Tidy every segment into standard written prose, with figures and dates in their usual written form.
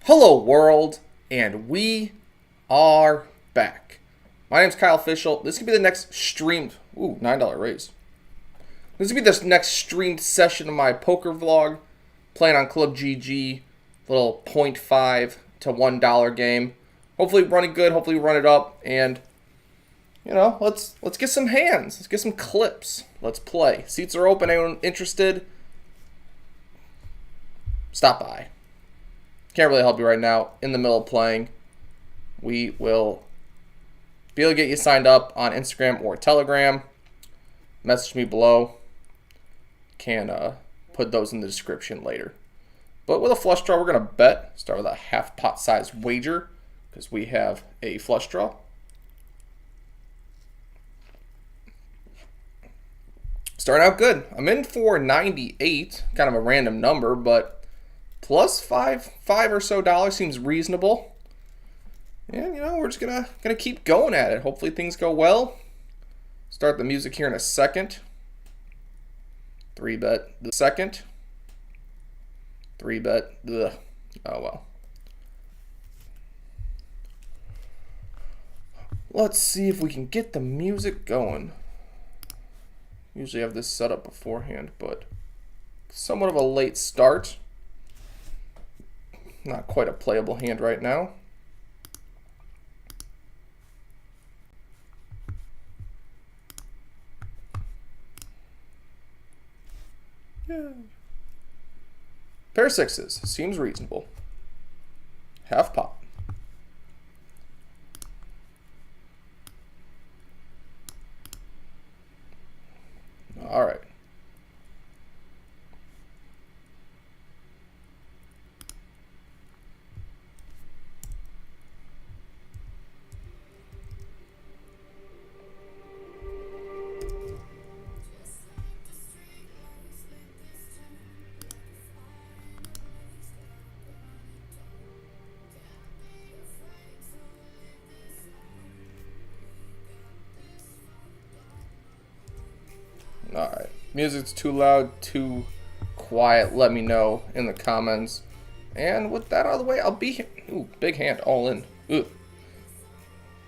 Hello world, and we are back. My name's Kyle Fischel. This could be the next streamed, $9 raise. This could be this next streamed session of my poker vlog, playing on ClubGG, little 0.5 to $1 game. Hopefully running good, hopefully run it up, and let's get some hands. Let's get some clips. Let's play. Seats are open. Anyone interested? Stop by. Can't really help you right now. In the middle of playing. We will be able to get you signed up on Instagram or Telegram. Message me below. Can put those in the description later. But with a flush draw, we're going to bet. Start with a half pot size wager because we have a flush draw. Starting out good. I'm in for 98. Kind of a random number, but plus five or so dollars seems reasonable. And we're just gonna keep going at it. Hopefully things go well. Start the music here in a second. 3-bet the second. 3-bet the oh well. Let's see if we can get the music going. Usually have this set up beforehand, but somewhat of a late start. Not quite a playable hand right now. Yeah. Pair of sixes. Seems reasonable. Half pot. All right. Alright, music's too loud, too quiet, let me know in the comments. And with that out of the way, I'll be here. Ooh, big hand, all in. Ooh.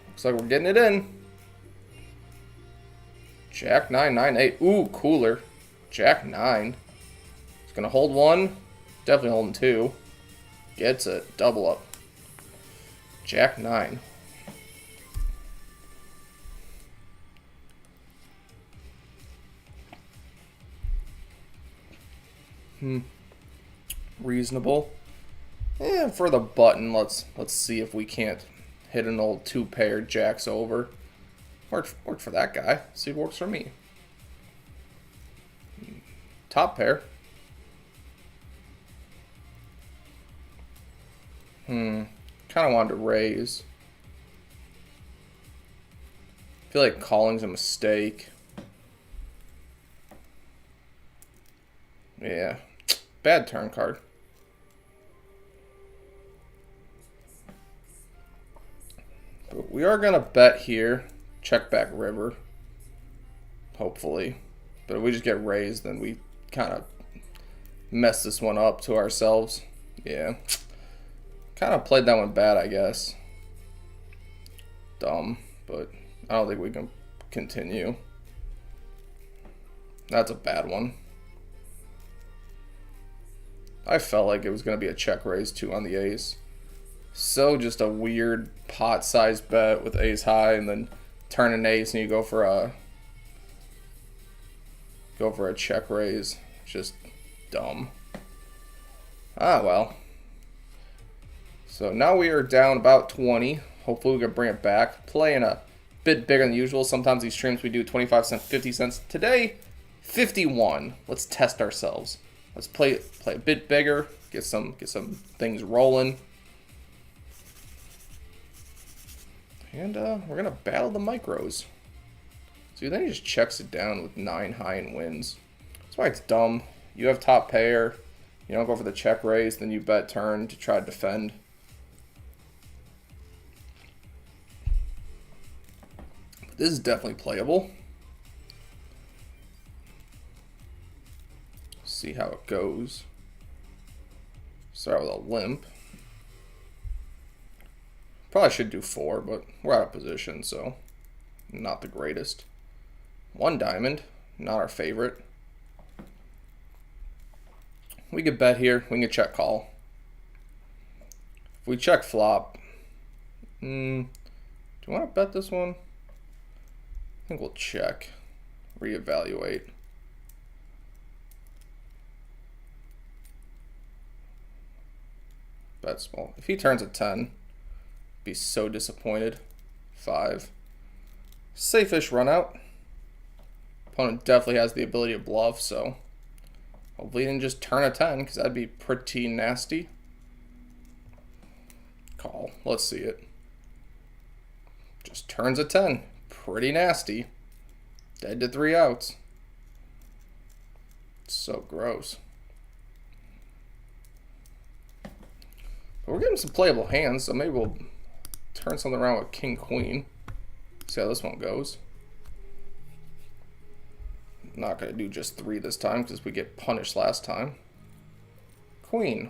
Looks like we're getting it in. Jack 9, 9, 8. Ooh, cooler. Jack 9. It's gonna hold one. Definitely holding two. Gets it. Double up. Jack 9. Reasonable. And for the button, let's see if we can't hit an old two-pair jacks over. Worked for that guy. See if it works for me. Top pair. Kind of wanted to raise. I feel like calling's a mistake. Yeah. Bad turn card. But we are going to bet here. Check back river. Hopefully. But if we just get raised, then we kind of mess this one up to ourselves. Yeah. Kind of played that one bad, I guess. Dumb. But I don't think we can continue. That's a bad one. I felt like it was going to be a check raise too on the ace. So just a weird pot size bet with ace high and then turn an ace and you go for a check raise. Just dumb. Ah well. So now we are down about 20. Hopefully we can bring it back. Playing a bit bigger than usual. Sometimes these streams we do 25 cents, 50 cents. Today, 51. Let's test ourselves. Let's play a bit bigger, get some things rolling. And we're gonna battle the micros. See, then he just checks it down with 9 high and wins. That's why it's dumb. You have top pair, you don't go for the check raise, then you bet turn to try to defend. But this is definitely playable. See how it goes. Start with a limp. Probably should do 4, but we're out of position, so not the greatest. 1 diamond, not our favorite. We could bet here. We can check call. If we check flop, do you want to bet this one? I think we'll check, reevaluate. Bet small. If he turns a 10, be so disappointed. 5. Safe-ish run out. Opponent definitely has the ability to bluff, so hopefully he didn't just turn a 10, because that'd be pretty nasty. Call. Let's see it. Just turns a 10. Pretty nasty. Dead to 3 outs. So gross. But we're getting some playable hands, so maybe we'll turn something around with King Queen. See how this one goes. Not going to do just 3 this time because we get punished last time. Queen.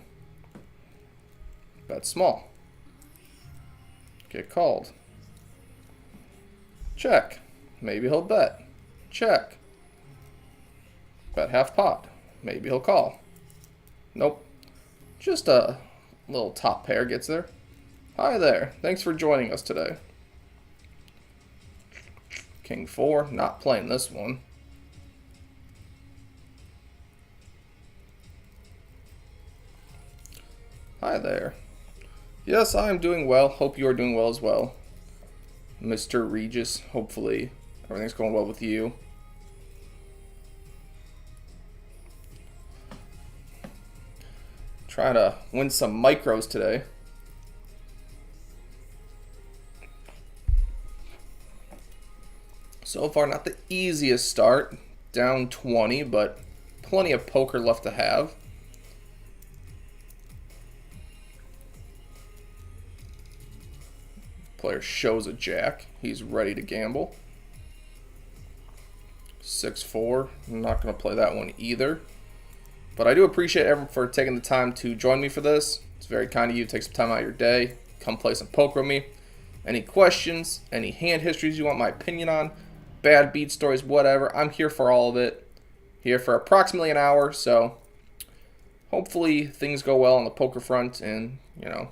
Bet small. Get called. Check. Maybe he'll bet. Check. Bet half pot. Maybe he'll call. Nope. Just a little top pair gets there. Hi there. Thanks for joining us today. King 4. Not playing this one. Hi there. Yes, I am doing well. Hope you are doing well as well. Mr. Regis, hopefully everything's going well with you. Try to win some micros today. So far, not the easiest start. Down 20, but plenty of poker left to have. Player shows a jack. He's ready to gamble. 6-4. I'm not going to play that one either. But I do appreciate everyone for taking the time to join me for this. It's very kind of you to take some time out of your day. Come play some poker with me. Any questions, any hand histories you want my opinion on, bad beat stories, whatever, I'm here for all of it. Here for approximately an hour, so hopefully things go well on the poker front and, you know,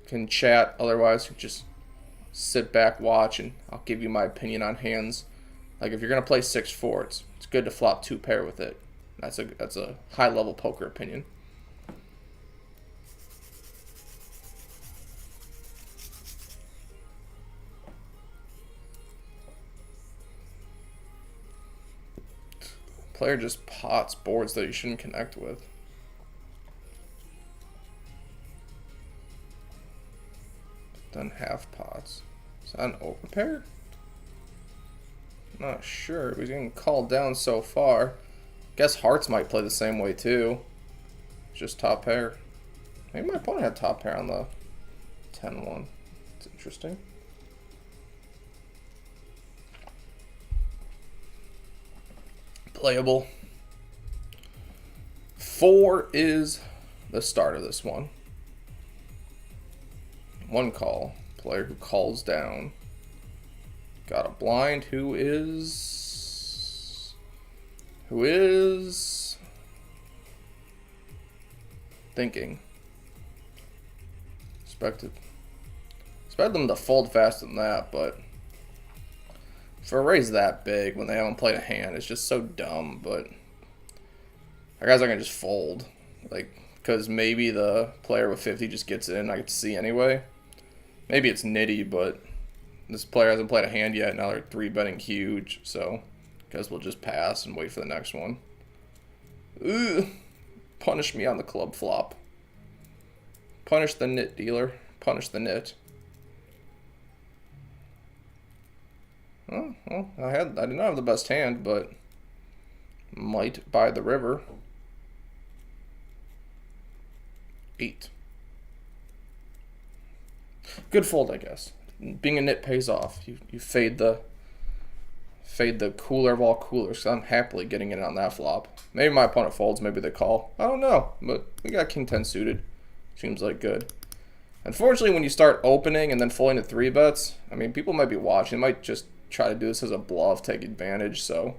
can chat. Otherwise, just sit back, watch, and I'll give you my opinion on hands. Like if you're gonna play 6-4, it's good to flop 2 pair with it. That's a high level poker opinion. Player just pots boards that you shouldn't connect with. Then half pots. Is that an overpair? Not sure. He's getting called down so far. Guess hearts might play the same way too. Just top pair. Maybe my opponent had top pair on the 10-1. It's interesting. Playable. 4 is the start of this one. 1 call. Player who calls down. Got a blind who is thinking. Expected them to fold faster than that, but for a raise that big when they haven't played a hand, it's just so dumb. But our guys are gonna just fold, like, because maybe the player with 50 just gets in. I get to see anyway. Maybe it's nitty, but this player hasn't played a hand yet. Now they're 3-betting huge, so guess we'll just pass and wait for the next one. Ugh. Punish me on the club flop. Punish the nit dealer. Punish the nit. Oh, well, I did not have the best hand, but might buy the river. 8. Good fold, I guess. Being a nit pays off. You fade the cooler of all coolers. So I'm happily getting in on that flop. Maybe my opponent folds. Maybe they call. I don't know. But we got King 10 suited. Seems like good. Unfortunately, when you start opening and then folding to 3-bets, I mean, people might be watching. They might just try to do this as a bluff, take advantage. So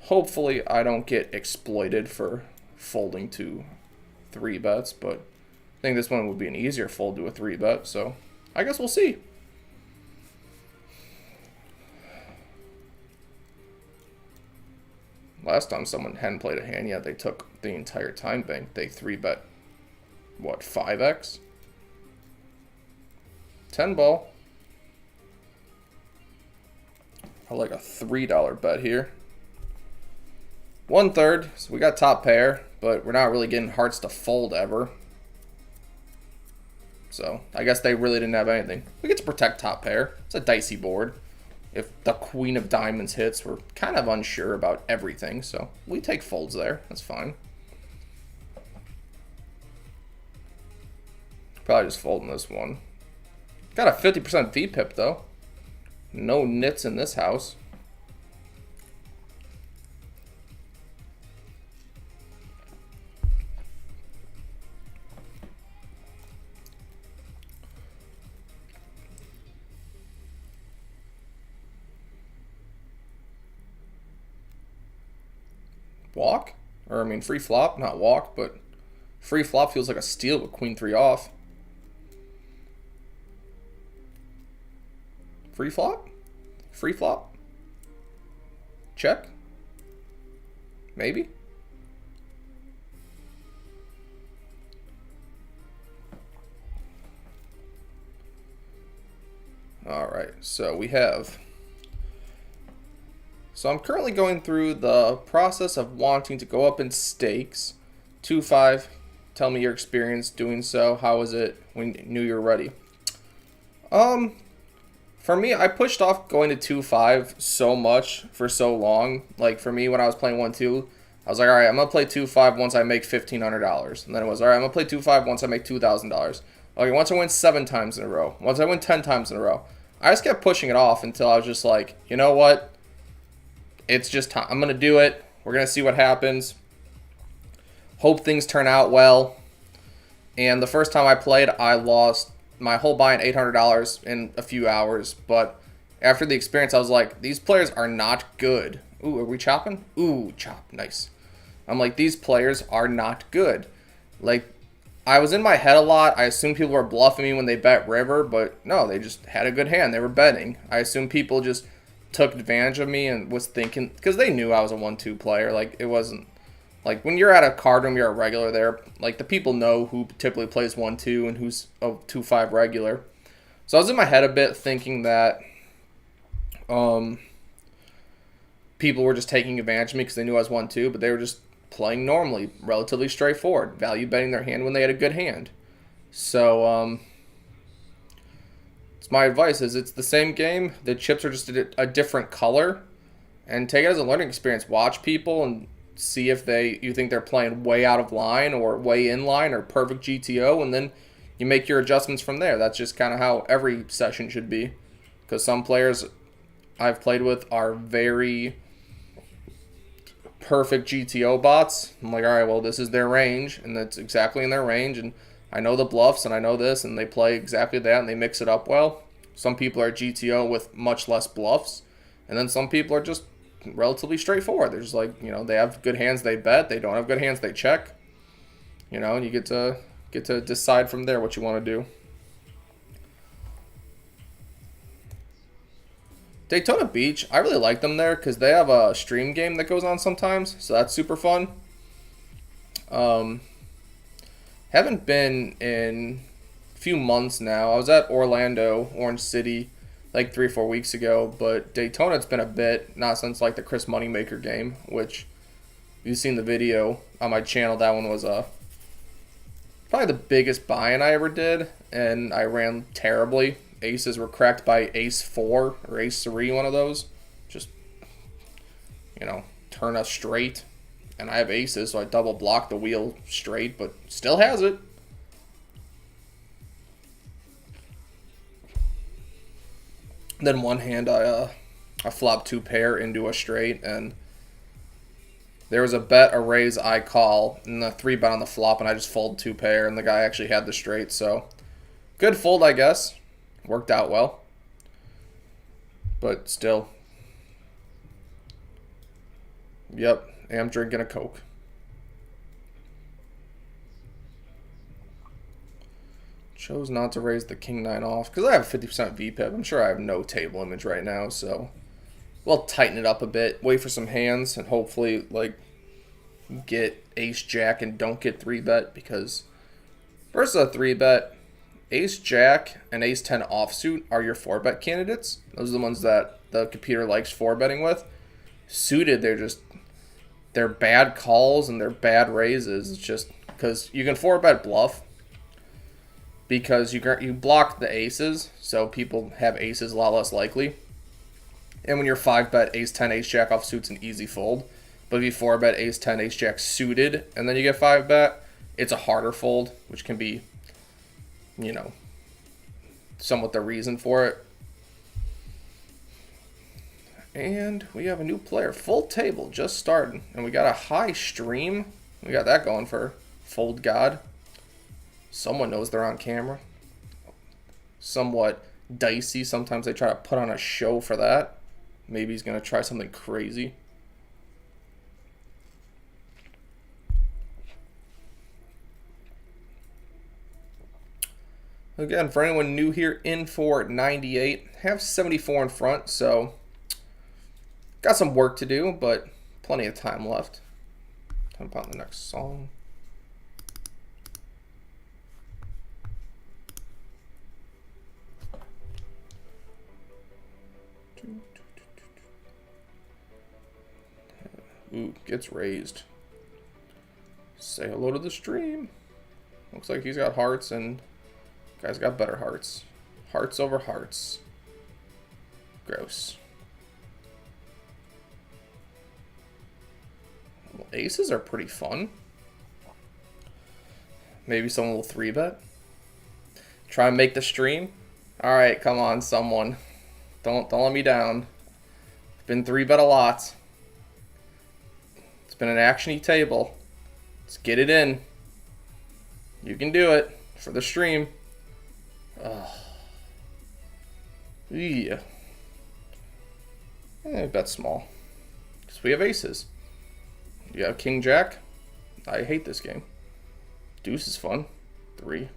hopefully I don't get exploited for folding to 3-bets. But I think this one would be an easier fold to a 3-bet. So I guess we'll see. Last time someone hadn't played a hand yet, they took the entire time bank. They 3-bet, what, 5x? 10 ball. I like a $3 bet here. 1/3, so we got top pair, but we're not really getting hearts to fold ever. So I guess they really didn't have anything. We get to protect top pair. It's a dicey board. If the queen of diamonds hits, we're kind of unsure about everything, so we take folds there. That's fine. Probably just folding this one. Got a 50% VPIP though. No nits in this house. Walk? Or I mean free flop, not walk, but free flop feels like a steal with queen 3 off. Free flop? Free flop? Check? Maybe? Alright, so we have... So I'm currently going through the process of wanting to go up in stakes. 2-5. Tell me your experience doing so. How was it when you knew you were ready? For me, I pushed off going to 2-5 so much for so long. Like for me, when I was playing 1-2, I was like, all right, I'm gonna play 2-5 once I make $1,500, and then it was, all right, I'm gonna play 2-5 once I make $2,000. Okay, once I win 7 times in a row, once I win 10 times in a row. I just kept pushing it off until I was just like, you know what? It's just time. I'm gonna do it. We're gonna see what happens. Hope things turn out well. And the first time I played, I lost my whole buy-in, $800 in a few hours. But after the experience, I was like, these players are not good. Ooh, are we chopping? Ooh, chop. Nice. I'm like, these players are not good. Like, I was in my head a lot. I assumed people were bluffing me when they bet river, but no, they just had a good hand. They were betting. I assumed people just took advantage of me and was thinking, because they knew I was a 1-2 player. Like, it wasn't, like, when you're at a card room, you're a regular there. Like, the people know who typically plays 1-2 and who's a 2-5 regular. So I was in my head a bit thinking that people were just taking advantage of me because they knew I was 1-2, but they were just playing normally, relatively straightforward, value betting their hand when they had a good hand. So it's my advice is it's the same game. The chips are just a different color, and take it as a learning experience. Watch people and see if you think they're playing way out of line or way in line or perfect GTO, and then you make your adjustments from there. That's just kind of how every session should be, because some players I've played with are very perfect GTO bots. I'm like, all right, well, this is their range, and that's exactly in their range, and I know the bluffs, and I know this, and they play exactly that, and they mix it up well. Some people are GTO with much less bluffs, and then some people are just relatively straightforward. They're just like, you know, they have good hands, they bet. They don't have good hands, they check. You know, and you get to decide from there what you want to do. Daytona Beach, I really like them there because they have a stream game that goes on sometimes, so that's super fun. Haven't been in a few months now. I was at Orlando, Orange City, like 3 or 4 weeks ago, but Daytona, it's been a bit, not since like the Chris Moneymaker game, which you've seen the video on my channel. That one was probably the biggest buy-in I ever did, and I ran terribly. Aces were cracked by ace 4 or ace 3, one of those. Just, you know, turn us straight. And I have aces, so I double block the wheel straight, but still has it. Then one hand, I flopped 2 pair into a straight, and there was a bet, a raise, I call, and the 3 bet on the flop, and I just fold 2 pair, and the guy actually had the straight, so Good fold, I guess. Worked out well. But still. Yep, I'm drinking a Coke. Chose not to raise the king 9 off because I have a 50% VPIP. I'm sure I have no table image right now, so we'll tighten it up a bit, wait for some hands, and hopefully like get ace jack and don't get 3-bet, because versus a 3-bet, ace jack and ace 10 offsuit are your 4-bet candidates. Those are the ones that the computer likes 4-betting with. Suited, they're bad calls and they're bad raises. It's just because you can 4-bet bluff because you block the aces, so people have aces a lot less likely. And when you're 5-bet ace 10 ace jack off suits, an easy fold. But if you 4-bet ace 10 ace jack suited and then you get 5-bet, it's a harder fold, which can be, you know, somewhat the reason for it. And we have a new player. Full table just starting. And we got a high stream. We got that going for Fold God. Someone knows they're on camera. Somewhat dicey. Sometimes they try to put on a show for that. Maybe he's going to try something crazy. Again, for anyone new here, in for 98. Have 74 in front, so got some work to do, but plenty of time left. Time about the next song. Ooh, gets raised. Say hello to the stream. Looks like he's got hearts and guy's got better hearts. Hearts over hearts. Gross. Well, aces are pretty fun. Maybe someone will 3-bet. Try and make the stream. All right, come on, someone. Don't let me down. I've been 3-bet a lot. It's been an action-y table. Let's get it in. You can do it for the stream. Yeah. Bet small. Because we have aces. You have king jack. I hate this game. Deuce is fun. 3.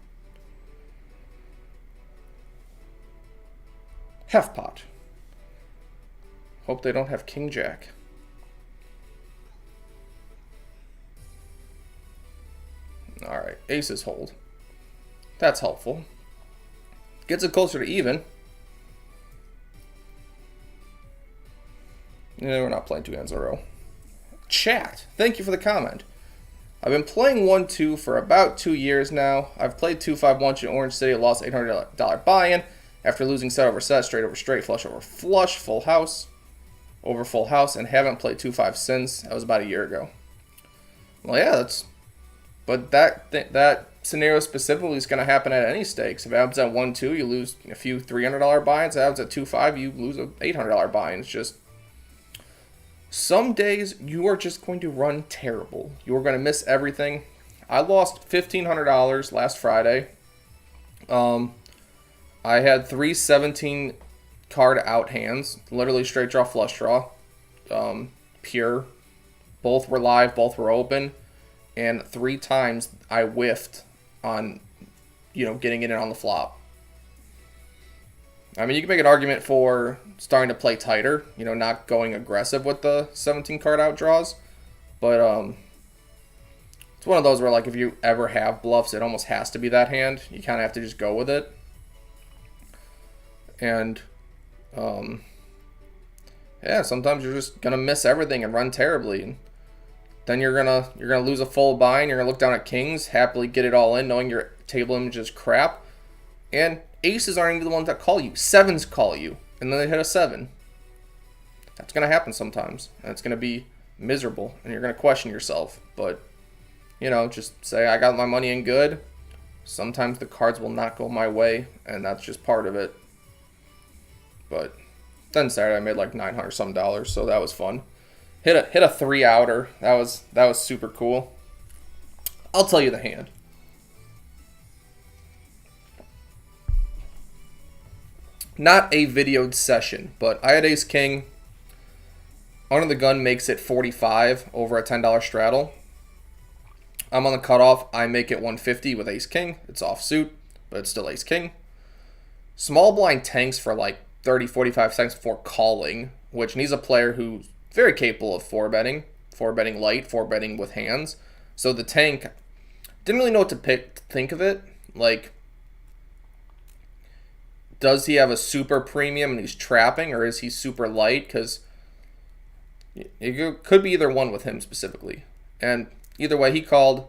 Half pot. Hope they don't have king jack. Alright, aces hold. That's helpful. Gets it closer to even. Yeah, we're not playing 2 hands in a row. Chat, thank you for the comment. I've been playing 1-2 for about 2 years now. I've played 2-5 once in Orange City. I lost $800 buy-in after losing set over set, straight over straight, flush over flush, full house, over full house, and haven't played 2-5 since. That was about a year ago. Well, yeah, that's... But that scenario specifically is going to happen at any stakes. If it happens at 1-2, you lose a few $300 buy-ins. If it happens at 2-5, you lose an $800 buy-in. It's just... Some days, you are just going to run terrible. You are going to miss everything. I lost $1,500 last Friday. I had 3 17-card out hands. Literally straight draw, flush draw. Pure. Both were live, both were open. And 3 times I whiffed on, getting it in on the flop. I mean, you can make an argument for starting to play tighter, not going aggressive with the 17-card out draws. But it's one of those where, like, if you ever have bluffs, it almost has to be that hand. You kind of have to just go with it. And, yeah, sometimes you're just going to miss everything and run terribly. And then you're gonna lose a full bind. You're going to look down at kings, happily get it all in, knowing your table image is crap. And aces aren't even the ones that call you. 7s call you, and then they hit a 7. That's going to happen sometimes, and it's going to be miserable, and you're going to question yourself. But, just say, I got my money in good. Sometimes the cards will not go my way, and that's just part of it. But then Saturday I made like $900 some, so that was fun. Hit a 3-outer. That was super cool. I'll tell you the hand. not a videoed session, but I had ace king. Under the gun makes it 45 over a $10 straddle. I'm on the cutoff. I make it 150 with ace king. It's offsuit, but it's still ace king. Small blind tanks for like 30, 45 seconds before calling, which needs a player who's very capable of 4-betting light, 4-betting with hands. So the tank didn't really know what to think of it. Like, does he have a super premium and he's trapping, or is he super light? Because it could be either one with him specifically. And either way, he called.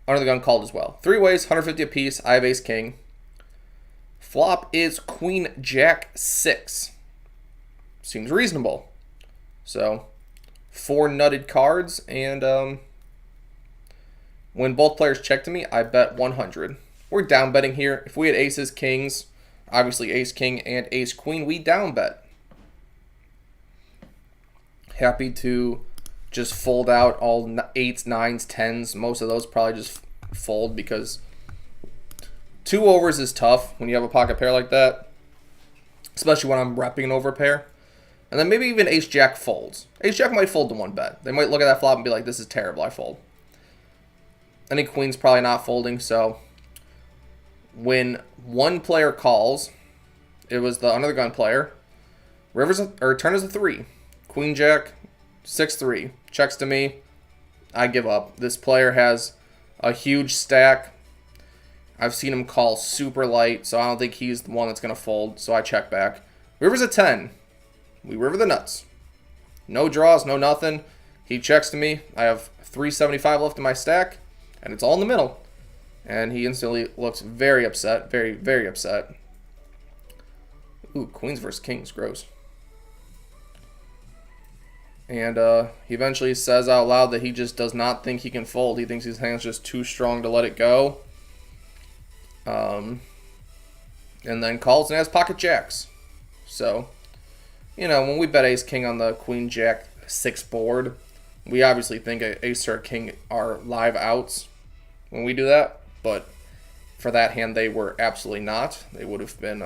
Under the gun called as well. 3 ways, 150 apiece. I have ace king. Flop is queen jack 6. Seems reasonable. So 4 nutted cards, and when both players check to me, I bet 100. We're down betting here. If we had aces, kings, obviously ace king and ace queen, we down bet. Happy to just fold out all 8s, 9s, 10s. Most of those probably just fold because 2 overs is tough when you have a pocket pair like that, especially when I'm repping an over pair. And then maybe even ace jack folds. Ace jack might fold to 1 bet. They might look at that flop and be like, this is terrible, I fold. Any queen's probably not folding, so when one player calls, it was the under the gun player. Turn is a 3. Queen jack 6-3 checks to me. I give up. This player has a huge stack. I've seen him call super light, so I don't think he's the one that's going to fold, so I check back. River's a 10. We river the nuts. No draws, no nothing. He checks to me. I have 375 left in my stack, and it's all in the middle. And he instantly looks very upset, very, very upset. Ooh, queens versus kings, gross. And he eventually says out loud that he just does not think he can fold. He thinks his hand's just too strong to let it go. And then calls and has pocket jacks. So, you know, when we bet ace king on the queen jack 6 board, we obviously think ace or king are live outs when we do that. But for that hand, they were absolutely not. They would have been...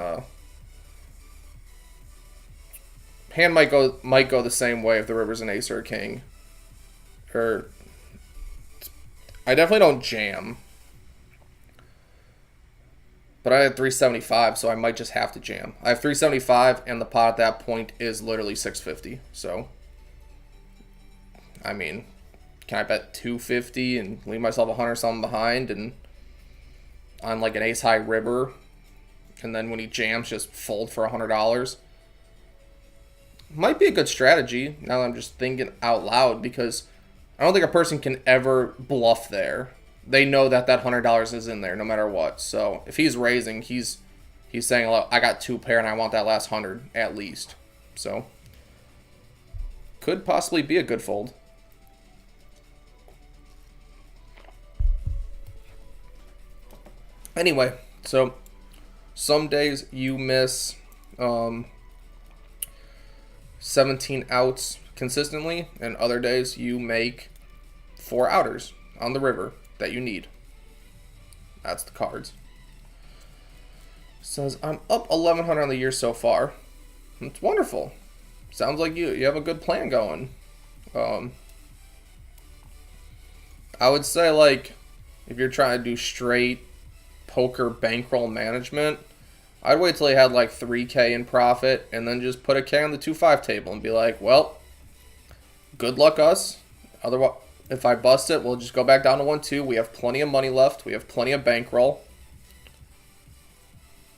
hand might go the same way if the river's an ace or a king. I definitely don't jam. But I had 375, so I might just have to jam. I have 375, and the pot at that point is literally 650. So, I mean, can I bet 250 and leave myself 100 something behind, and on like an ace high river, and then when he jams, just fold for $100? Might be a good strategy. Now that I'm just thinking out loud, because I don't think a person can ever bluff there. They know that $100 is in there no matter what. So if he's raising, he's saying, look, I got 2 pair and I want that last 100 at least. So could possibly be a good fold. Anyway, so some days you miss 17 outs consistently, and other days you make 4 outers on the river that you need. That's the cards. Says, I'm up 1,100 on the year so far. It's wonderful. Sounds like you have a good plan going. I would say, like, if you're trying to do straight poker bankroll management, I'd wait till you had like 3K in profit and then just put a K on the 2-5 table and be like, well, good luck us. Otherwise, if I bust it, we'll just go back down to 1-2. We have plenty of money left. We have plenty of bankroll.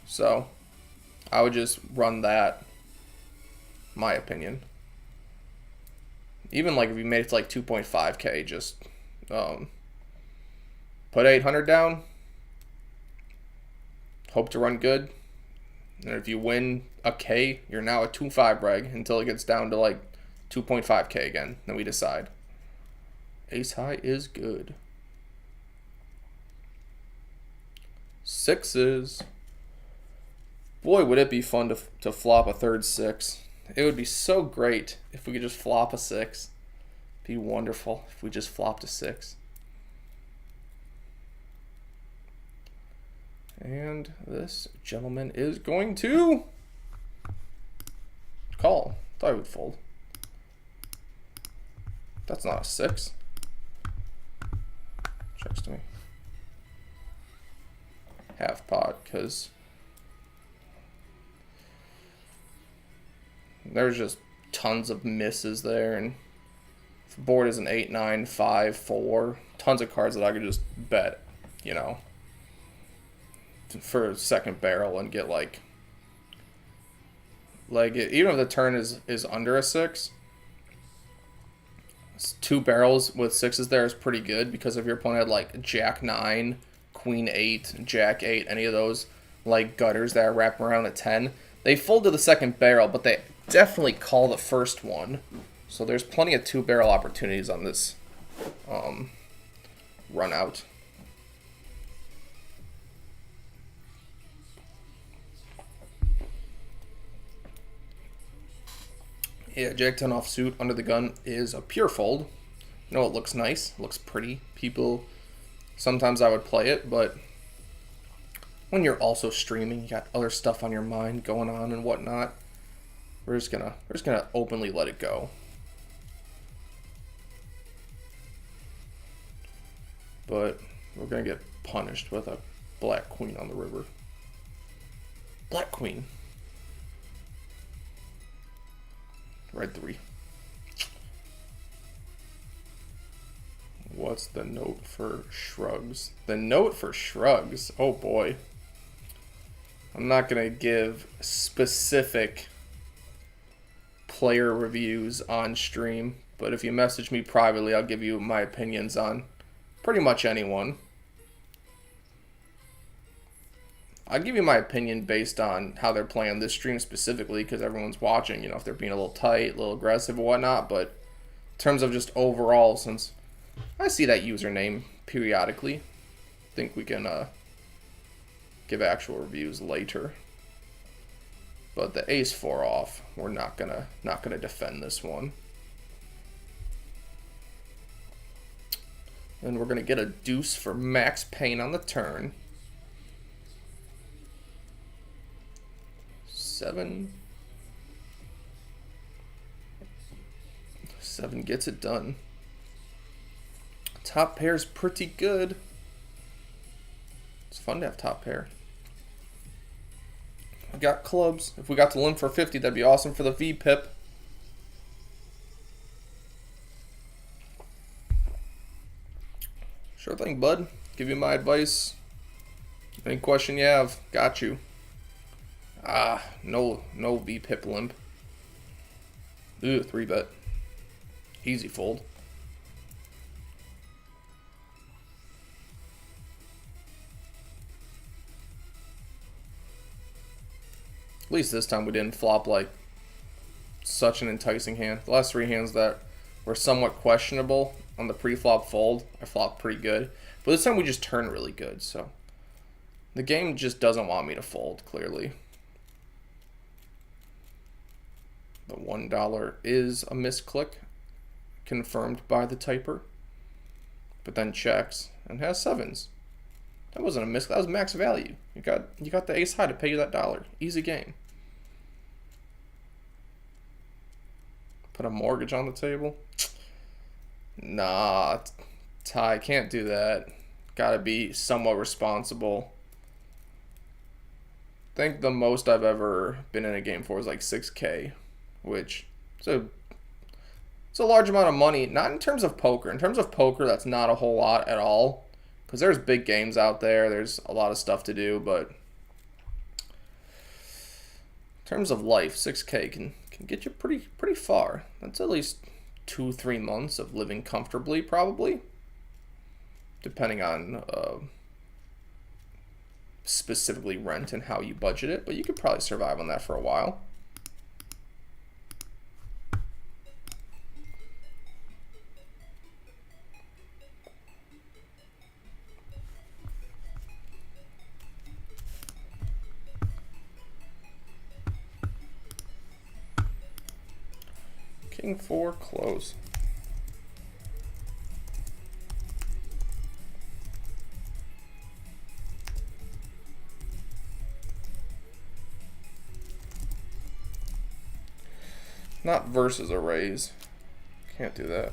So I would just run that, my opinion. Even like if you made it to like 2.5K, just put 800 down. Hope to run good. And if you win a K, you're now a 2-5 reg until it gets down to like 2.5K again. Then we decide. Ace high is good. 6s. Boy, would it be fun to flop a third 6. It would be so great if we could just flop a 6. It'd be wonderful if we just flopped a 6. And this gentleman is going to Thought I would fold. That's not a 6. Checks to me. Half pot, because there's just tons of misses there, and if the board is an 8, 9, 5, 4, tons of cards that I could just bet, you know, for a second barrel and get like even if the turn is under a 6, 2 barrels with 6s there is pretty good, because if your opponent had like Jack 9, Queen 8, Jack 8, any of those like gutters that are wrapping around a 10, they fold to the second barrel, but they definitely call the first one. So there's plenty of 2 barrel opportunities on this run out. Yeah, Jack 10 offsuit under the gun is a pure fold. You know, it looks nice, looks pretty. People, sometimes I would play it, but when you're also streaming, you got other stuff on your mind going on and whatnot, we're just gonna openly let it go. But we're gonna get punished with a black queen on the river. Black queen. Red 3. What's the note for shrugs? The note for shrugs. Oh boy. I'm not going to give specific player reviews on stream, but if you message me privately, I'll give you my opinions on pretty much anyone. I'll give you my opinion based on how they're playing this stream specifically, because everyone's watching, you know, if they're being a little tight, a little aggressive or whatnot. But in terms of just overall, since I see that username periodically, I think we can give actual reviews later. But the ace 4 off, we're not gonna defend this one. And we're gonna get a deuce for max pain on the turn. 7. 7 gets it done. Top pair's pretty good. It's fun to have top pair. I got clubs. If we got to limp for 50, that'd be awesome for the VPIP. Sure thing, bud. Give you my advice. Any question you have, got you. No VPIP limp. Ooh, 3-bet. Easy fold. At least this time we didn't flop like such an enticing hand. The last 3 hands that were somewhat questionable on the pre-flop fold, I flopped pretty good. But this time we just turned really good, so the game just doesn't want me to fold, clearly. The $1 is a misclick, confirmed by the typer, but then checks and has 7s. That wasn't a misclick, that was max value. You got the ace high to pay you that $1. Easy game. Put a mortgage on the table? Nah, Ty, can't do that. Gotta be somewhat responsible. I think the most I've ever been in a game for is like 6K, which is a large amount of money. Not in terms of poker. In terms of poker, that's not a whole lot at all, because there's big games out there. There's a lot of stuff to do, but in terms of life, 6K can get you pretty far. That's at least 2-3 months of living comfortably, probably, depending on specifically rent and how you budget it, but you could probably survive on that for a while. King 4, close. Not versus a raise. Can't do that.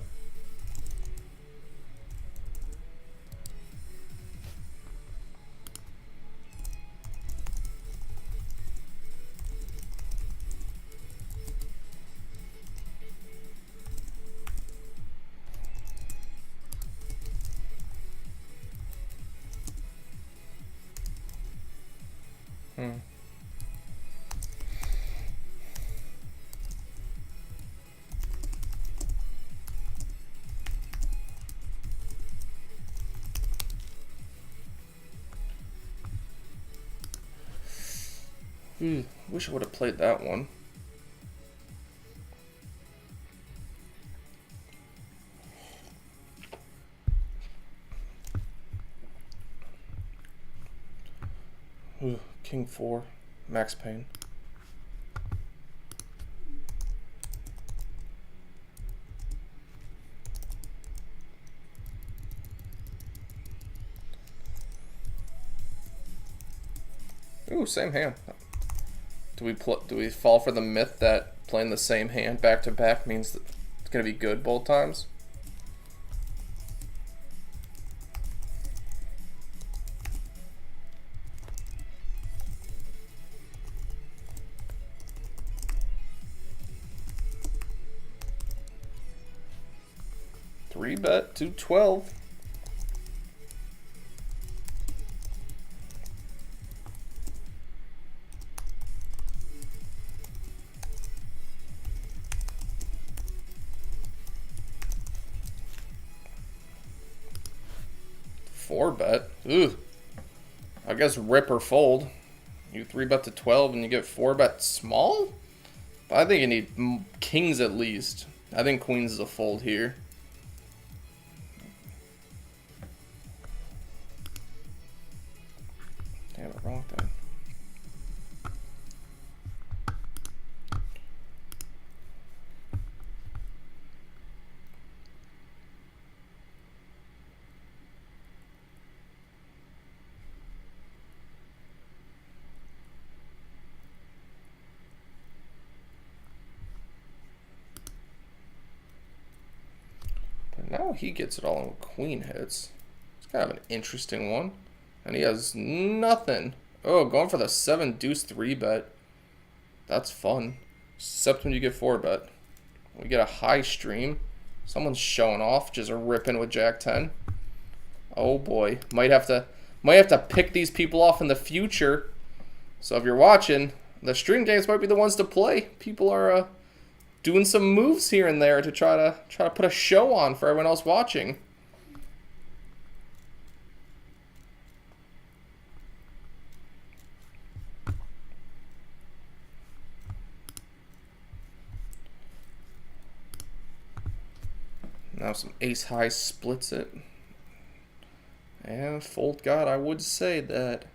Wish I would have played that one. King 4, max pain. Ooh, same hand. Do we fall for the myth that playing the same hand back to back means that it's gonna be good both times? Three bet 212. Four bet. Ooh. I guess rip or fold. You 3-bet to 12 and you get 4-bet small? But I think you need kings at least. I think queens is a fold here. Damn it, wrong thing. Now he gets it all when queen hits. It's kind of an interesting one. And he has nothing. Oh, going for the 7 deuce 3-bet. That's fun. Except when you get 4-bet. We get a high stream. Someone's showing off, just ripping with Jack 10. Oh boy. Might have to pick these people off in the future. So if you're watching, the stream games might be the ones to play. People are doing some moves here and there to try to put a show on for everyone else watching. Now some ace high splits it. And fold god, I would say that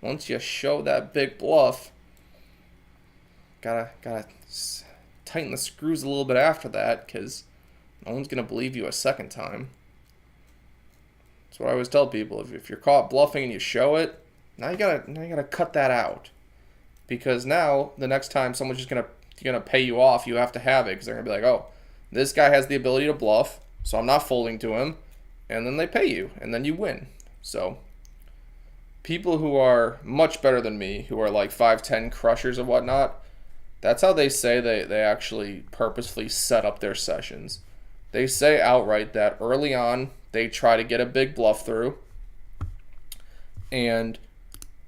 once you show that big bluff, gotta tighten the screws a little bit after that, because no one's gonna believe you a second time. That's what I always tell people. If you're caught bluffing and you show it, now you gotta cut that out, because now the next time someone's just gonna pay you off, you have to have it, because they're gonna be like, oh, this guy has the ability to bluff, so I'm not folding to him, and then they pay you, and then you win. So people who are much better than me, who are like 5'10" crushers and whatnot, that's how they say they actually purposefully set up their sessions. They say outright that early on they try to get a big bluff through, and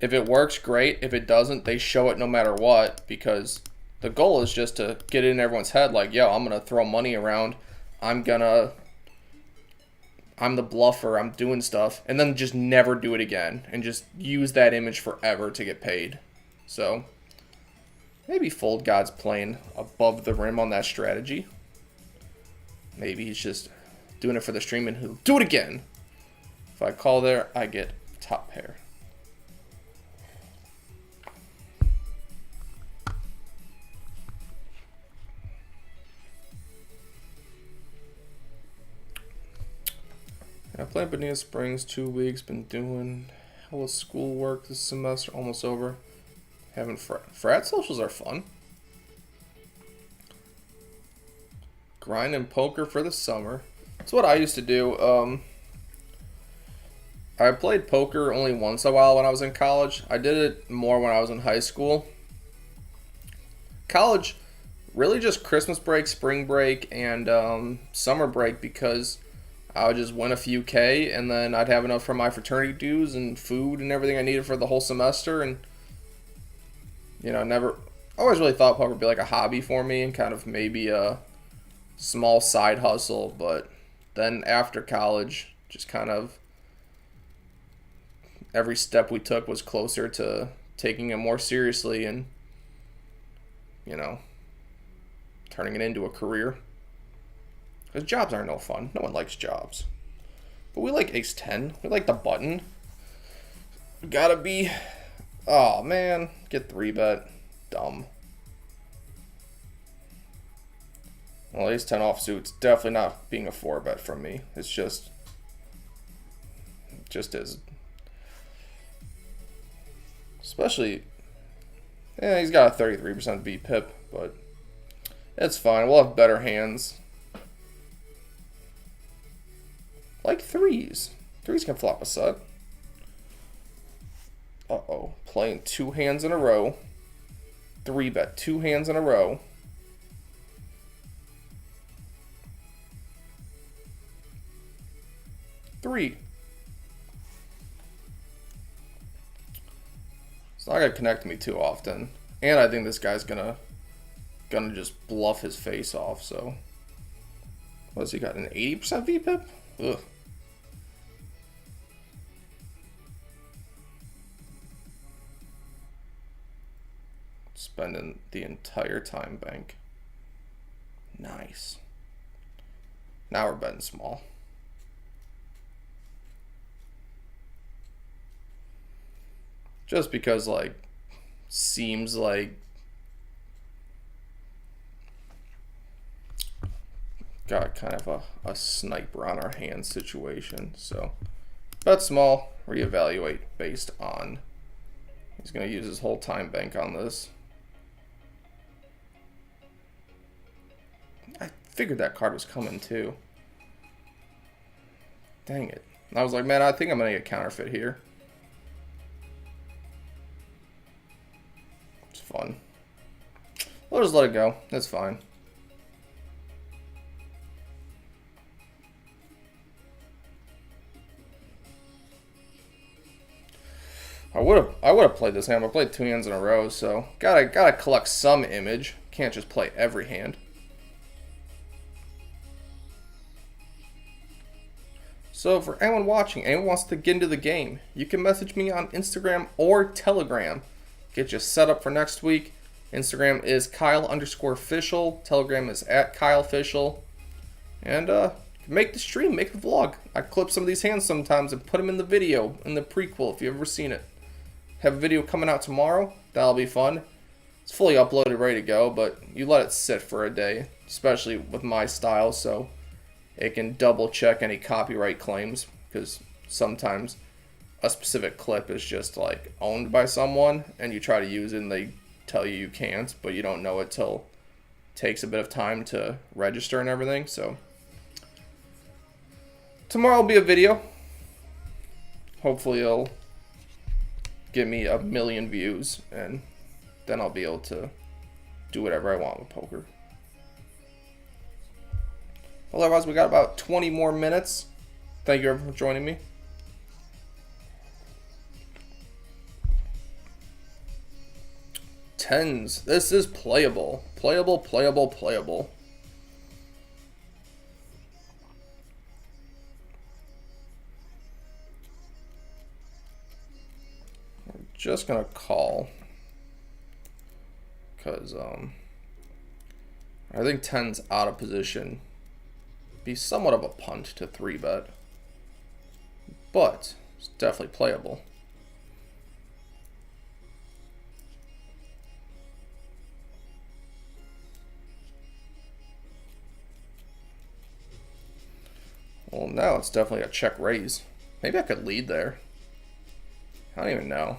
if it works, great. If it doesn't, they show it no matter what, because the goal is just to get in everyone's head like, yo, I'm going to throw money around. I'm the bluffer. I'm doing stuff. And then just never do it again. And just use that image forever to get paid. So maybe Fold God's playing above the rim on that strategy. Maybe he's just doing it for the stream and he'll do it again. If I call there, I get top pair. I played Bonita Springs 2 weeks, been doing hella schoolwork this semester, almost over. Having frat socials are fun. grinding poker for the summer. That's what I used to do. I played poker only once in a while when I was in college. I did it more when I was in high school. College, really just Christmas break, spring break, and summer break, because I would just win a few K, and then I'd have enough for my fraternity dues and food and everything I needed for the whole semester. And, never, always really thought poker would be like a hobby for me and kind of maybe a small side hustle. But then after college, just kind of every step we took was closer to taking it more seriously and, turning it into a career. Because jobs aren't no fun. No one likes jobs. But we like ace 10. We like the button. Gotta be... Oh, man. Get 3-bet. Dumb. Well, ace 10 offsuit's definitely not being a 4-bet from me. It's just is. Especially... Yeah, he's got a 33% VPIP, but it's fine. We'll have better hands. Like threes. Threes can flop a set. Uh-oh. Playing 2 hands in a row. 3-bet 2 hands in a row. Three. It's not gonna connect me too often. And I think this guy's gonna just bluff his face off, so. What's he got? An 80% VPIP? Ugh. Spending the entire time bank. Nice. Now we're betting small. Just because, seems like got kind of a sniper on our hand situation. So bet small, reevaluate based on. He's going to use his whole time bank on this. I figured that card was coming too. Dang it. I was like, man, I think I'm going to get counterfeit here. It's fun. We'll just let it go. That's fine. I would have played this hand. I played 2 hands in a row, so gotta collect some image. Can't just play every hand. So for anyone watching, anyone wants to get into the game, you can message me on Instagram or Telegram. Get you set up for next week. Instagram is Kyle_official. Telegram is @KyleOfficial. And make the stream, make the vlog. I clip some of these hands sometimes and put them in the video, in the prequel, if you've ever seen it. Have a video coming out tomorrow. That'll be fun. It's fully uploaded, ready to go, but you let it sit for a day, especially with my style, so it can double check any copyright claims, because sometimes a specific clip is just owned by someone and you try to use it and they tell you can't, but you don't know it till it takes a bit of time to register and everything. So tomorrow will be a video. Hopefully it'll give me 1 million views, and then I'll be able to do whatever I want with poker. Otherwise, we got about 20 more minutes. Thank you everyone for joining me. Tens. This is playable. Playable, playable, playable. We're just gonna call. Because, I think 10's out of position. Be somewhat of a punt to 3-bet, but it's definitely playable. Well, now it's definitely a check raise. Maybe I could lead there. I don't even know.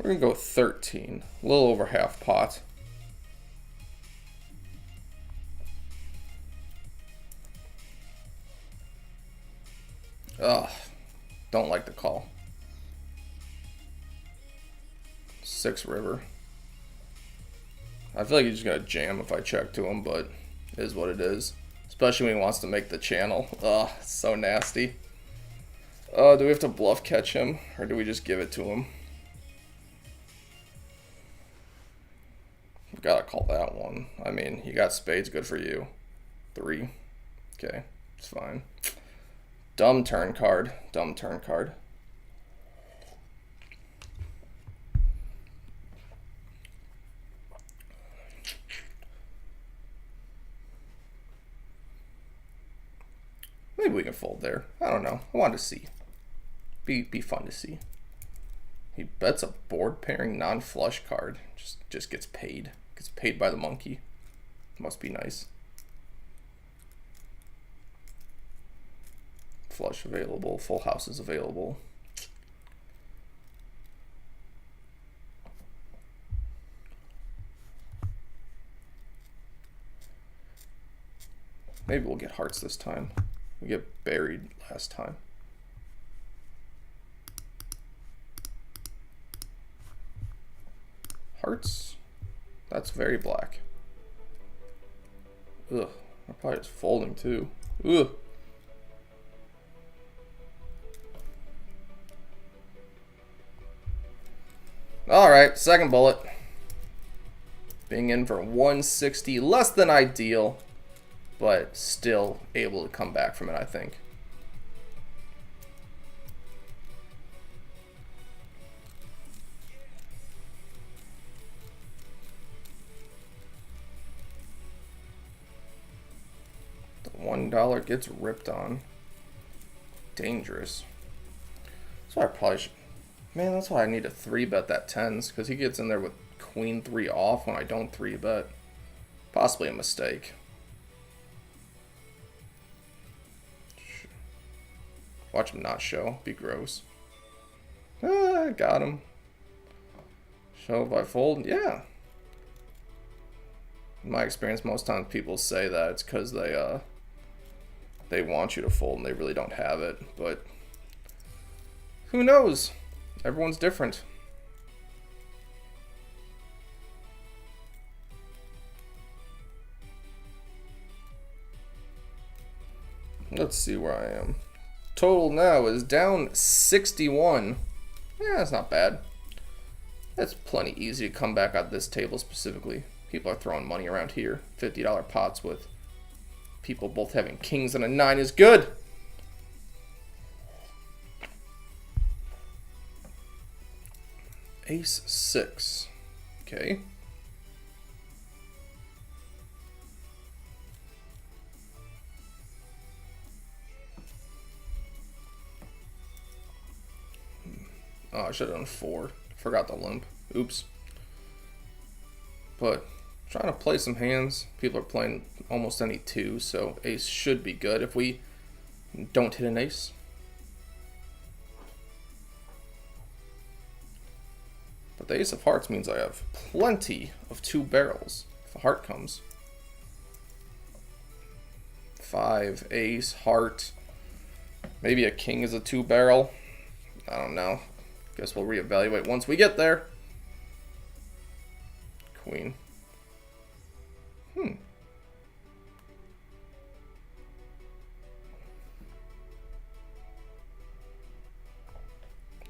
We're going to go 13. A little over half pot. Ugh. Don't like the call. 6 river. I feel like he's just going to jam if I check to him, but it is what it is. Especially when he wants to make the channel. Ugh, it's so nasty. Do we have to bluff catch him, or do we just give it to him? Gotta call that one. I mean, you got spades, good for you. 3. Okay, it's fine. Dumb turn card. Dumb turn card. Maybe we can fold there. I don't know. I want to see. Be fun to see. He bets a board pairing non-flush card. Just gets paid. Gets paid by the monkey. Must be nice. Flush available. Full house is available. Maybe we'll get hearts this time. We get buried last time. Hearts. That's very black. Ugh. I'm probably just folding too. Ugh. Alright, second bullet. Being in for 160. Less than ideal, but still able to come back from it, I think. The $1 gets ripped on. Dangerous. That's why I probably should. Man, that's why I need to 3-bet that 10s, because he gets in there with queen 3 off when I don't 3-bet. Possibly a mistake. Watch him not show. Be gross. Ah, got him. Show by fold? Yeah. In my experience, most times people say that it's because they want you to fold and they really don't have it. But who knows? Everyone's different. Let's see where I am. Total now is down 61. Yeah, that's not bad. That's plenty easy to come back at this table specifically. People are throwing money around here. $50 pots with people both having kings and a 9 is good. Ace 6. Okay. Oh, I should have done 4. Forgot the limp. Oops. But trying to play some hands. People are playing almost any 2, so ace should be good if we don't hit an ace. But the ace of hearts means I have plenty of 2 barrels if a heart comes. 5, ace, heart. Maybe a king is a 2 barrel. I don't know. Guess we'll reevaluate once we get there. Queen.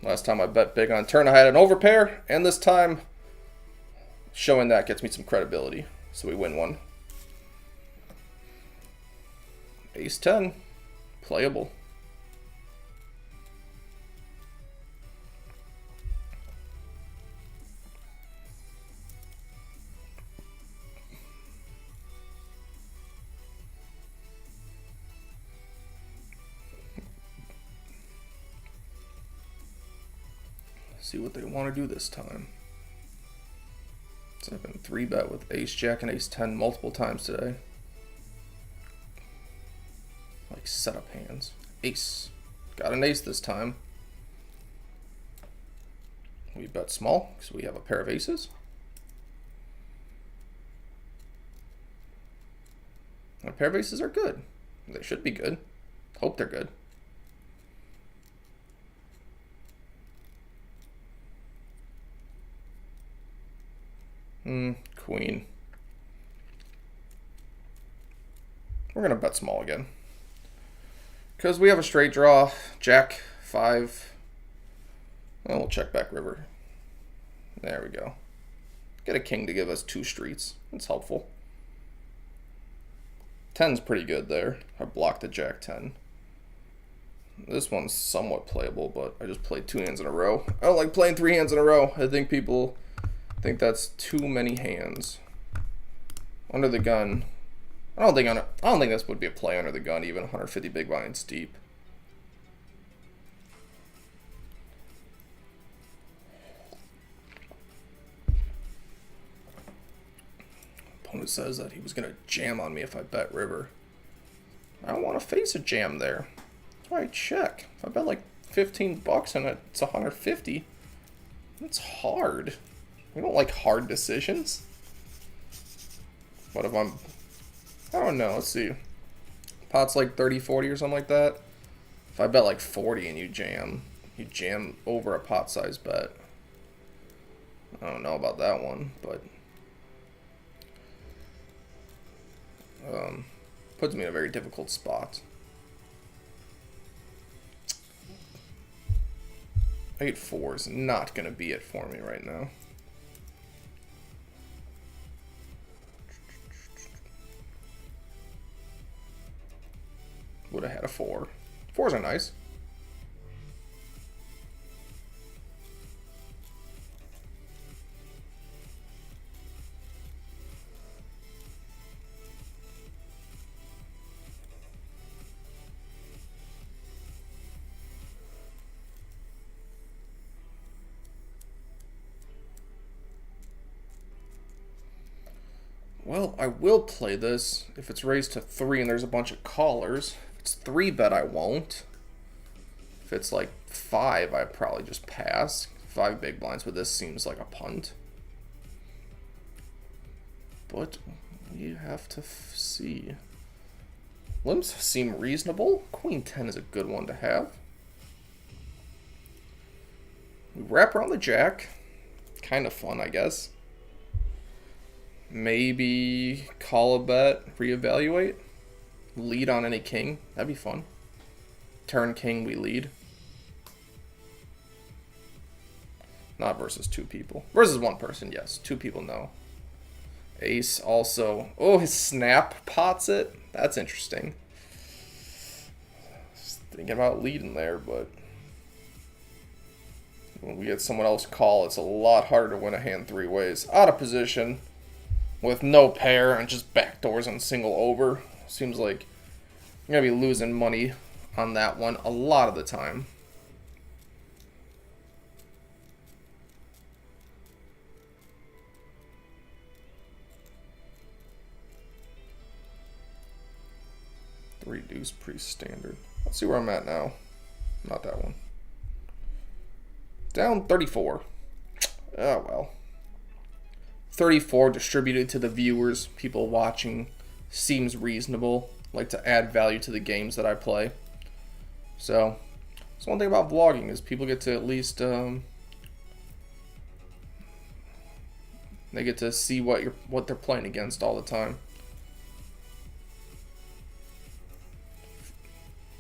Last time I bet big on turn, I had an overpair, and this time, showing that gets me some credibility. So we win one. Ace 10. Playable. See what they want to do this time. So I've been 3-bet with ace jack and ace 10 multiple times today. Like setup hands. Ace. Got an ace this time. We bet small because we have a pair of aces. A pair of aces are good. They should be good. Hope they're good. Queen. We're going to bet small again. Because we have a straight draw. Jack, 5. And we'll check back river. There we go. Get a king to give us 2 streets. That's helpful. 10's pretty good there. I blocked the Jack 10. This one's somewhat playable, but I just played 2 hands in a row. I don't like playing 3 hands in a row. I think people think that's too many hands. Under the gun. I don't think this would be a play under the gun, even 150 big blinds deep. Opponent says that he was going to jam on me if I bet river. I don't want to face a jam there. That's why I check. If I bet like 15 bucks and it's 150, that's hard. We don't like hard decisions. What if I don't know, let's see. Pot's like 30, 40 or something like that. If I bet like 40 and you jam over a pot size bet. I don't know about that one, but puts me in a very difficult spot. 8-4 is not going to be it for me right now. Would have had a 4. 4s are nice. Well, I will play this if it's raised to 3 and there's a bunch of callers. If it's 3 bet, I won't. If it's like 5, I'd probably just pass. 5 big blinds, but this seems like a punt. But we have to see. Limps seem reasonable. Queen 10 is a good one to have. We wrap around the jack. Kind of fun, I guess. Maybe call a bet, reevaluate, lead on any king. That'd be fun. Turn king, we lead. Not versus 2 people. Versus 1 person, yes. 2 people, no. Ace also. Oh, his snap pots it. That's interesting. Just thinking about leading there, but when we get someone else call, it's a lot harder to win a hand 3 ways. Out of position. With no pair and just backdoors and single over. Seems like you're going to be losing money on that one a lot of the time. Three deuce, pretty standard. Let's see where I'm at now. Not that one. Down 34. Oh, well. 34 distributed to the viewers, people watching, seems reasonable. Like to add value to the games that I play. So, that's one thing about vlogging is people get to at least they get to see what they're playing against all the time.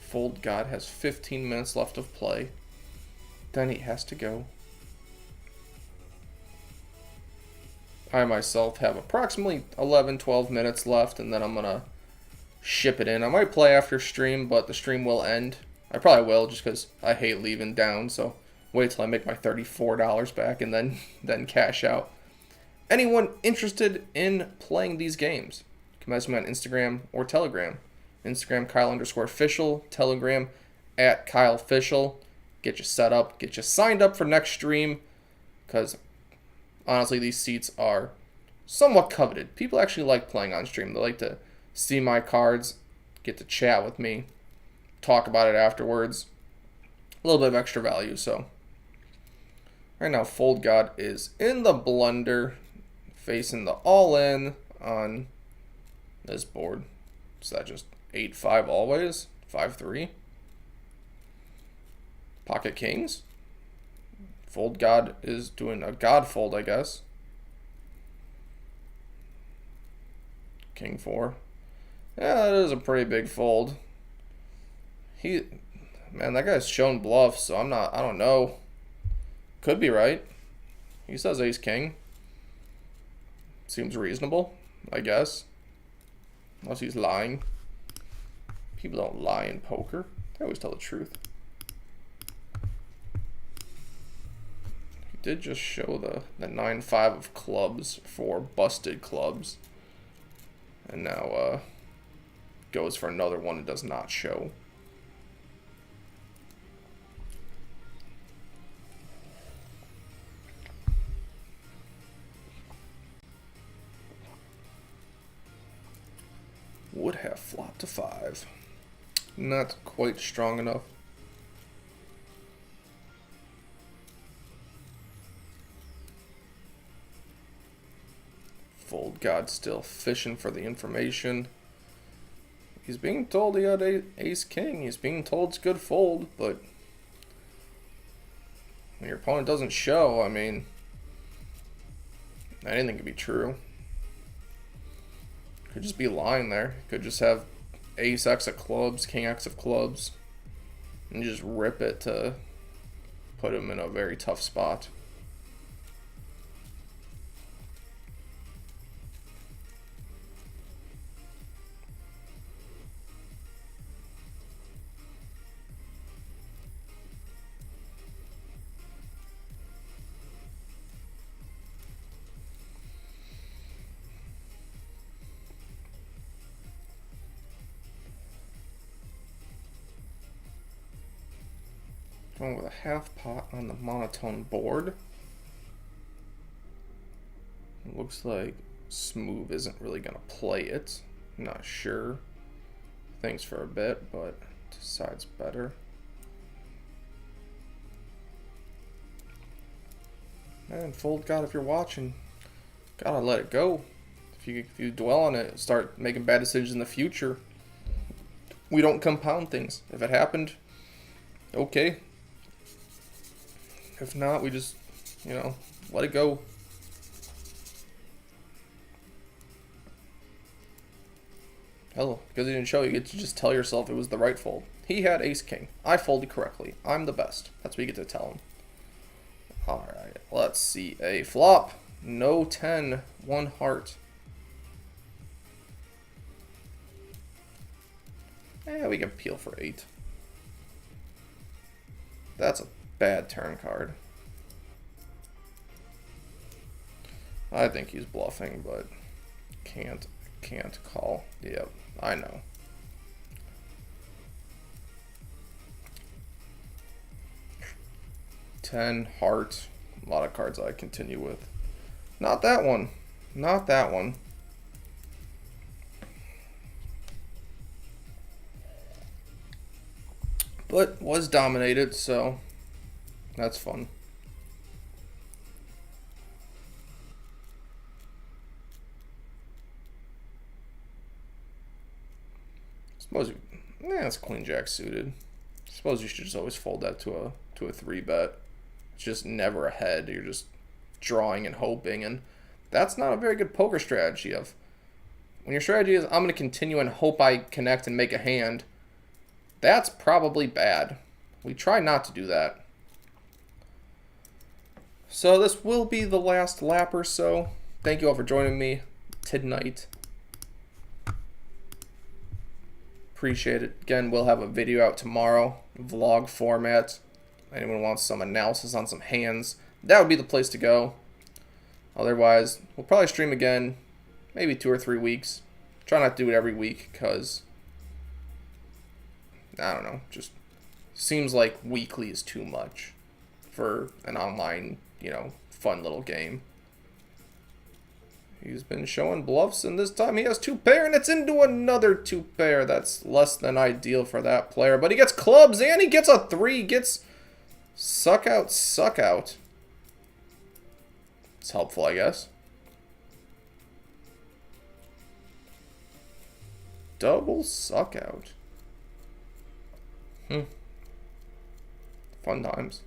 Fold God has 15 minutes left of play. Then he has to go. I myself have approximately 11, 12 minutes left, and then I'm going to ship it in. I might play after stream, but the stream will end. I probably will, just because I hate leaving down, so wait till I make my $34 back and then cash out. Anyone interested in playing these games, you can message me on Instagram or Telegram. Instagram, Kyle_official. Telegram, @KyleOfficial. Get you set up, get you signed up for next stream, because honestly, these seats are somewhat coveted. People actually like playing on stream. They like to see my cards, get to chat with me, talk about it afterwards. A little bit of extra value, so. Right now, Fold God is in the blunder, facing the all-in on this board. Is that just 8-5 always? 5-3? Pocket Kings? Fold God is doing a God fold, I guess. King 4. Yeah, that is a pretty big fold. Man, that guy's shown bluff, so I don't know. Could be right. He says ace king. Seems reasonable, I guess. Unless he's lying. People don't lie in poker. They always tell the truth. He did just show the 9-5 of clubs for busted clubs. And now goes for another one it does not show. Would have flopped to 5. Not quite strong enough. Fold God still fishing for the information. He's being told he had ace king. He's being told it's good fold, but when your opponent doesn't show, I mean, anything could be true. Could just be lying there. Could just have ace X of clubs, king X of clubs, and just rip it to put him in a very tough spot. Going with a half pot on the monotone board. It looks like Smooth isn't really going to play it. Not sure. Thinks for a bit, but decides better. Man, Fold God, if you're watching, gotta let it go. If you dwell on it, start making bad decisions in the future. We don't compound things. If it happened, okay. If not, we just, let it go. Hell, because he didn't show, you get to just tell yourself it was the right fold. He had ace king. I folded correctly. I'm the best. That's what you get to tell him. Alright, let's see a flop. No 10, 1 heart. Yeah, we can peel for 8. That's a bad turn card. I think he's bluffing, but can't call. Yep, I know. Ten heart. A lot of cards I continue with. Not that one. Not that one. But was dominated, so that's fun. Suppose it's queen jack suited. Suppose you should just always fold that to a 3-bet. It's just never ahead. You're just drawing and hoping, and that's not a very good poker strategy. When your strategy is I'm going to continue and hope I connect and make a hand, that's probably bad. We try not to do that. So this will be the last lap or so. Thank you all for joining me tonight. Appreciate it. Again, we'll have a video out tomorrow, vlog format. Anyone wants some analysis on some hands, that would be the place to go. Otherwise, we'll probably stream again, maybe 2 or 3 weeks. Try not to do it every week because, I don't know, just seems like weekly is too much for an online, fun little game. He's been showing bluffs, and this time he has 2-pair, and it's into another 2-pair. That's less than ideal for that player. But he gets clubs, and he gets a 3. Gets suck out, suck out. It's helpful, I guess. Double suck out. Fun times.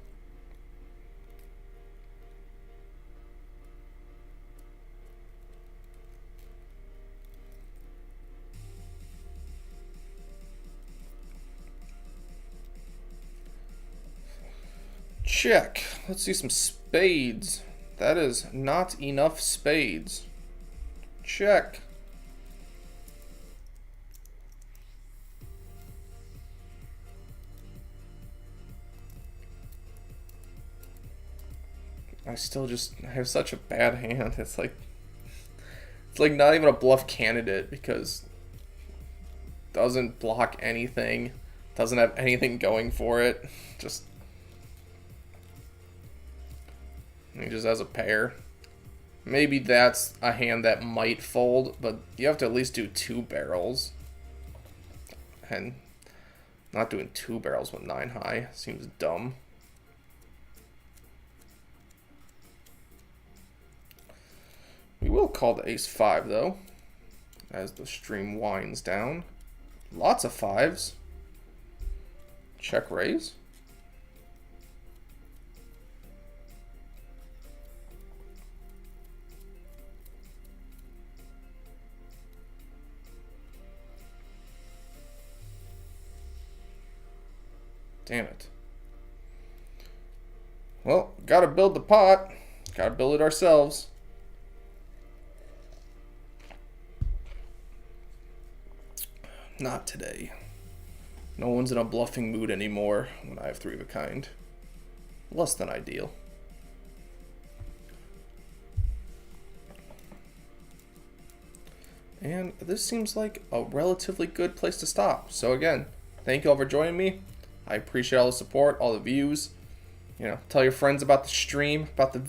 Check. Let's see some spades. That is not enough spades. Check. I still just have such a bad hand. It's like not even a bluff candidate because it doesn't block anything, doesn't have anything going for it. He just has a pair. Maybe that's a hand that might fold, but you have to at least do 2 barrels. And not doing 2 barrels with 9 high seems dumb. We will call the ace-5 though, as the stream winds down. Lots of 5s. Check raise. Damn it. Well, gotta build the pot. Gotta build it ourselves. Not today. No one's in a bluffing mood anymore when I have 3 of a kind. Less than ideal. And this seems like a relatively good place to stop. So again, thank you all for joining me. I appreciate all the support, all the views. You know, tell your friends about the stream, about the